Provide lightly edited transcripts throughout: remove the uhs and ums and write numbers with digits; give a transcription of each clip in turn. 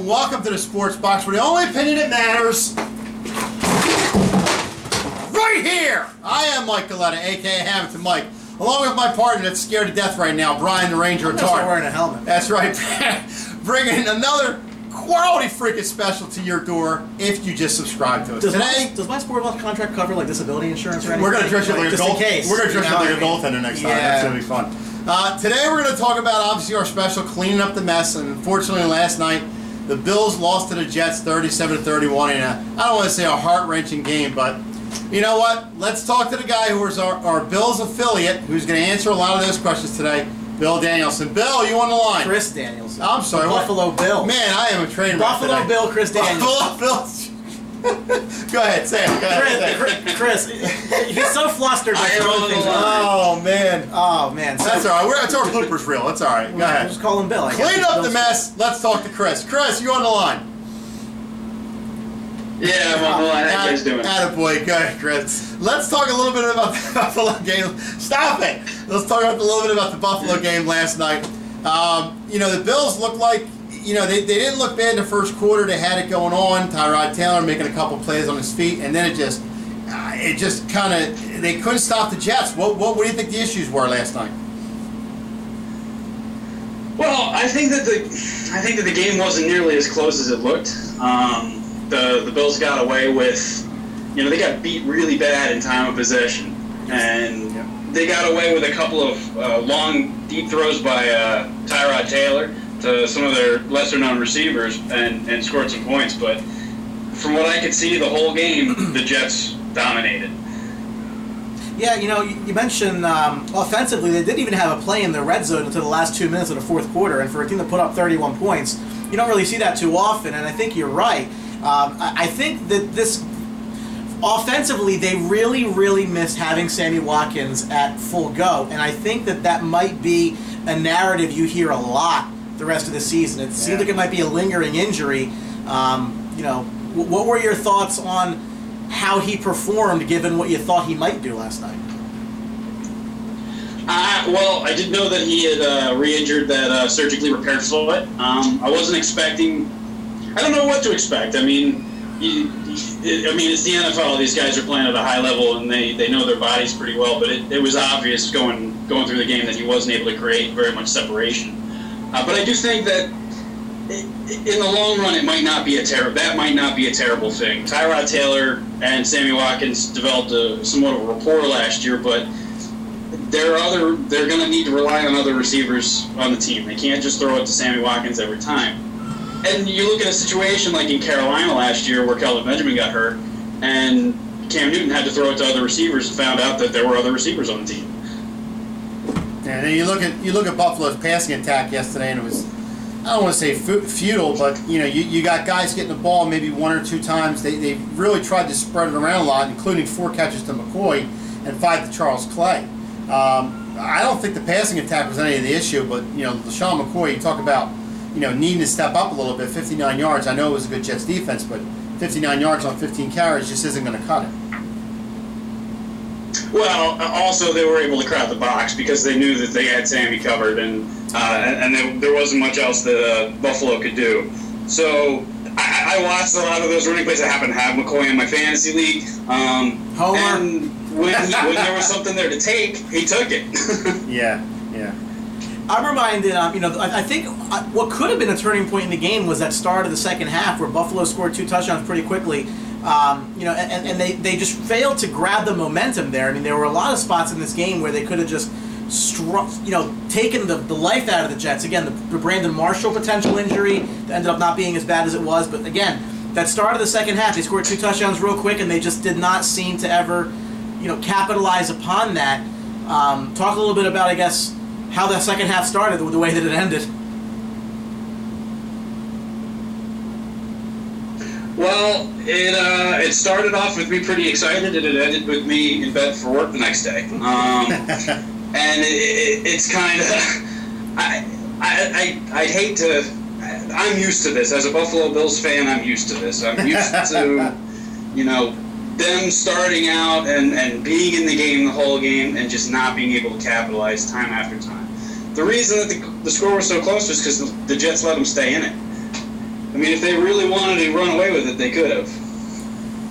and welcome to the Sports Box, where the only opinion that matters right here. I am Mike Galetta, a.k.a. Hamilton Mike, along with my partner that's scared to death right now, Brian the Ranger Atard. Wearing a helmet. That's right. Bringing another quality freaking special to your door if you just subscribe to us. Does my Sport Box contract cover like disability insurance or anything? We're going to dress you like a goaltender. We're going to dress you like a goaltender next time. That's going to be fun. Today we're going to talk about, obviously, our special cleaning up the mess. And unfortunately, last night, the Bills lost to the Jets 37-31 in I don't want to say a heart-wrenching game, but you know what? Let's talk to the guy who is our Bills affiliate, who's going to answer a lot of those questions today, Bill Danielson. Bill, you on the line? Chris Danielson. I'm sorry. Buffalo Bill. Man, I am a train wreck Buffalo today. Bill, Chris Danielson. Buffalo Bill. Go ahead, say it. Go ahead. Chris, he's so flustered by throwing things. Oh, man. Oh, man. That's all right. It's our bloopers reel. That's all right. Go ahead. Just call him Bill. Clean up the mess. Let's talk to Chris. Chris, you on the line? Yeah, I'm on the line. How you guys doing? Attaboy. Go ahead, Chris. Let's talk a little bit about the Buffalo game. Stop it. Let's talk a little bit about the Buffalo game last night. You know, the Bills looked like, you know, they didn't look bad in the first quarter. They had it going on. Tyrod Taylor making a couple plays on his feet, and then it just kind of, they couldn't stop the Jets. What do you think the issues were last night? Well, I think that the game wasn't nearly as close as it looked. The Bills got away with, you know, they got beat really bad in time of possession, and they got away with a couple of long, deep throws by Tyrod Taylor to some of their lesser-known receivers and scored some points. But from what I could see, the whole game, the Jets dominated. Yeah, you know, you mentioned offensively, they didn't even have a play in the red zone until the last 2 minutes of the fourth quarter, and for a team to put up 31 points, you don't really see that too often, and I think you're right. I think that this, offensively, they really, really missed having Sammy Watkins at full go, and I think that might be a narrative you hear a lot the rest of the season. It seems like it might be a lingering injury. You know, what were your thoughts on how he performed, given what you thought he might do last night? Well, I did know that he had re-injured that surgically repaired foot. I wasn't expecting. I don't know what to expect. I mean, it's the NFL. These guys are playing at a high level, and they know their bodies pretty well. But it was obvious going through the game that he wasn't able to create very much separation. But I do think that in the long run, it might not be that might not be a terrible thing. Tyrod Taylor and Sammy Watkins developed somewhat of a rapport last year, but they're going to need to rely on other receivers on the team. They can't just throw it to Sammy Watkins every time. And you look at a situation like in Carolina last year where Kelvin Benjamin got hurt, and Cam Newton had to throw it to other receivers and found out that there were other receivers on the team. Yeah, and you look at Buffalo's passing attack yesterday, and it was, I don't want to say futile, but you know, you got guys getting the ball maybe one or two times. They really tried to spread it around a lot, including 4 catches to McCoy and 5 to Charles Clay. I don't think the passing attack was any of the issue, but you know, LaShawn McCoy, you talk about, you know, needing to step up a little bit. 59 yards. I know it was a good Jets defense, but 59 yards on 15 carries just isn't going to cut it. Well, also they were able to crowd the box because they knew that they had Sammy covered, and there wasn't much else that Buffalo could do. So I watched a lot of those running plays. I happen to have McCoy in my fantasy league. And when there was something there to take, he took it. Yeah. I'm reminded, you know, I think what could have been a turning point in the game was that start of the second half where Buffalo scored 2 touchdowns pretty quickly. You know, and they just failed to grab the momentum there. I mean, there were a lot of spots in this game where they could have just taken the life out of the Jets. Again, the Brandon Marshall potential injury ended up not being as bad as it was. But again, that start of the second half, they scored 2 touchdowns real quick, and they just did not seem to ever, you know, capitalize upon that. Talk a little bit about, I guess, how that second half started, the way that it ended. Well, it started off with me pretty excited, and it ended with me in bed for work the next day. And it's kind of, I hate to, I'm used to this. As a Buffalo Bills fan, I'm used to this. I'm used to, you know, them starting out and being in the game the whole game and just not being able to capitalize time after time. The reason that the score was so close was because the Jets let them stay in it. I mean, if they really wanted to run away with it, they could have.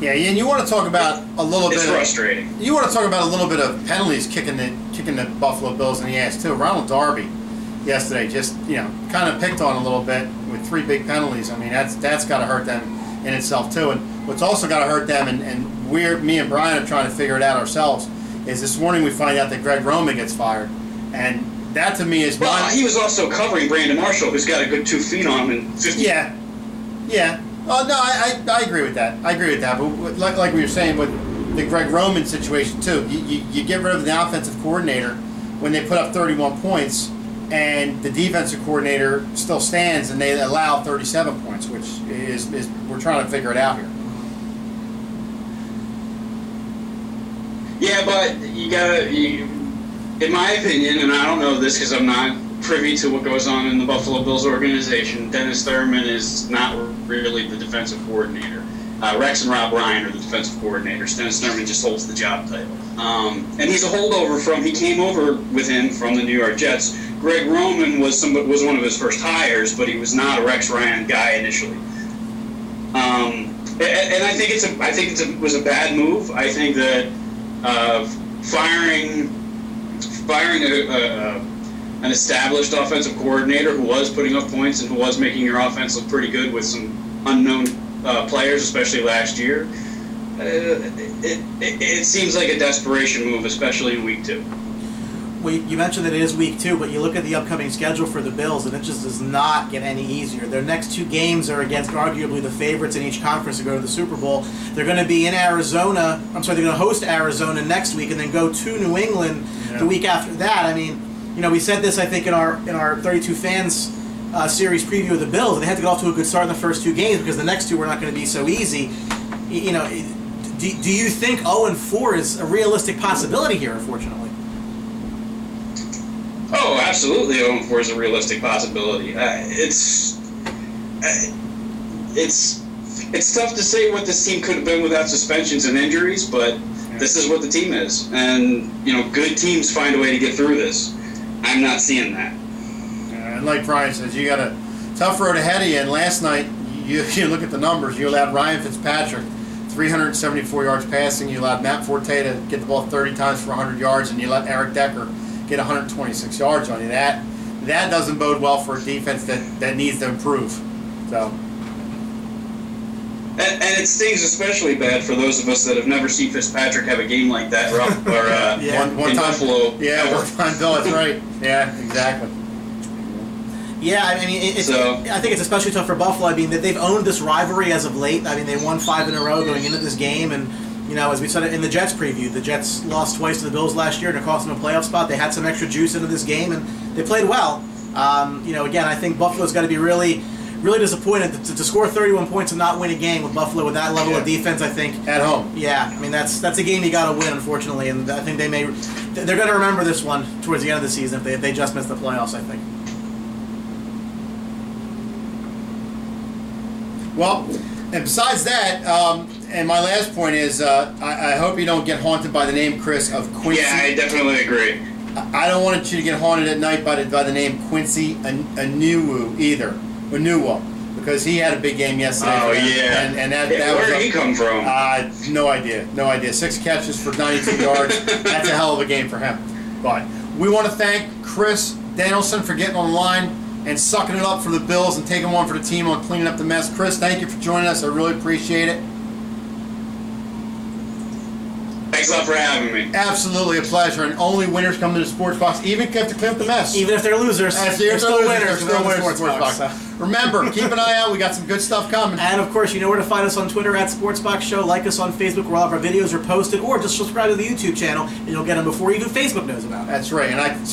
Yeah, and you want to talk about a little bit. It's frustrating. You want to talk about a little bit of penalties kicking the Buffalo Bills in the ass too. Ronald Darby yesterday just kind of picked on a little bit with 3 big penalties. I mean that's got to hurt them in itself too. And what's also got to hurt them, and me and Brian are trying to figure it out ourselves, is this morning we find out that Greg Roman gets fired, and that to me is he was also covering Brandon Marshall, who's got a good 2 feet on him. And 50. Yeah. Oh no, I agree with that. I agree with that. But like we were saying with the Greg Roman situation too, you get rid of the offensive coordinator when they put up 31 points, and the defensive coordinator still stands, and they allow 37 points, which is we're trying to figure it out here. Yeah, but in my opinion, and I don't know this because I'm not privy to what goes on in the Buffalo Bills organization, Dennis Thurman is not really the defensive coordinator. Rex and Rob Ryan are the defensive coordinators. Dennis Thurman just holds the job title. And he's a holdover he came over with him from the New York Jets. Greg Roman was one of his first hires, but he was not a Rex Ryan guy initially. And I think it was a bad move. I think that firing an established offensive coordinator who was putting up points and who was making your offense look pretty good with some unknown players, especially last year, it seems like a desperation move, especially in week 2. Well, you mentioned that it is week 2, but you look at the upcoming schedule for the Bills, and it just does not get any easier. Their next 2 games are against arguably the favorites in each conference to go to the Super Bowl. They're going to be in Arizona. They're going to host Arizona next week, and then go to New England the week after that. I mean, we said this, I think, in our 32 Fans series preview of the Bills. They had to get off to a good start in the first 2 games because the next 2 were not going to be so easy. Do you think 0-4 is a realistic possibility here, unfortunately? Oh, absolutely. 0-4 is a realistic possibility. It's tough to say what this team could have been without suspensions and injuries, but this is what the team is. And, good teams find a way to get through this. I'm not seeing that. And like Brian says, you got a tough road ahead of you. And last night, you look at the numbers. You allowed Ryan Fitzpatrick 374 yards passing. You allowed Matt Forte to get the ball 30 times for 100 yards, and you let Eric Decker get 126 yards on you. That doesn't bode well for a defense that needs to improve. So. And it stings especially bad for those of us that have never seen Fitzpatrick have a game like that, one time, Buffalo. Yeah, one time Bill. That's right. Yeah, exactly. Yeah, I mean, I think it's especially tough for Buffalo. I mean, they've owned this rivalry as of late. I mean, they won 5 in a row going into this game, and as we said in the Jets preview, the Jets lost twice to the Bills last year, and it cost them a playoff spot. They had some extra juice into this game, and they played well. Again, I think Buffalo's got to be really disappointed to score 31 points and not win a game with Buffalo with that level of defense. I think at home. Yeah, I mean that's a game you got to win, unfortunately, and I think they're going to remember this one towards the end of the season if they just miss the playoffs. I think. Well, and besides that, and my last point is, I hope you don't get haunted by the name, Chris, of Quincy. Yeah, I definitely agree. I don't want you to get haunted at night by the name Quincy Enunwa either. Enunwa, because he had a big game yesterday. Oh, yeah. And that where did he come from? No idea. 6 catches for 92 yards. That's a hell of a game for him. But we want to thank Chris Danielson for getting on the line and sucking it up for the Bills and taking one for the team on cleaning up the mess. Chris, thank you for joining us. I really appreciate it. Thanks a lot for having me. Absolutely a pleasure. And only winners come to the Sports Box, even if they clean up the mess. Even if they're losers. They're still winners. They're still winners in the Sports Box. So. Remember, keep an eye out. We got some good stuff coming. And, of course, you know where to find us on Twitter at SportsBox Show. Like us on Facebook where all of our videos are posted. Or just subscribe to the YouTube channel, and you'll get them before even Facebook knows about it. That's right. And I can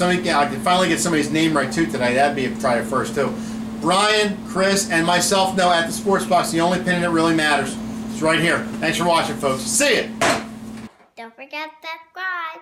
finally get somebody's name right, too, today. That'd be a first, too. Brian, Chris, and myself know at the Sports Box, the only opinion that really matters is right here. Thanks for watching, folks. See ya. Don't forget to subscribe.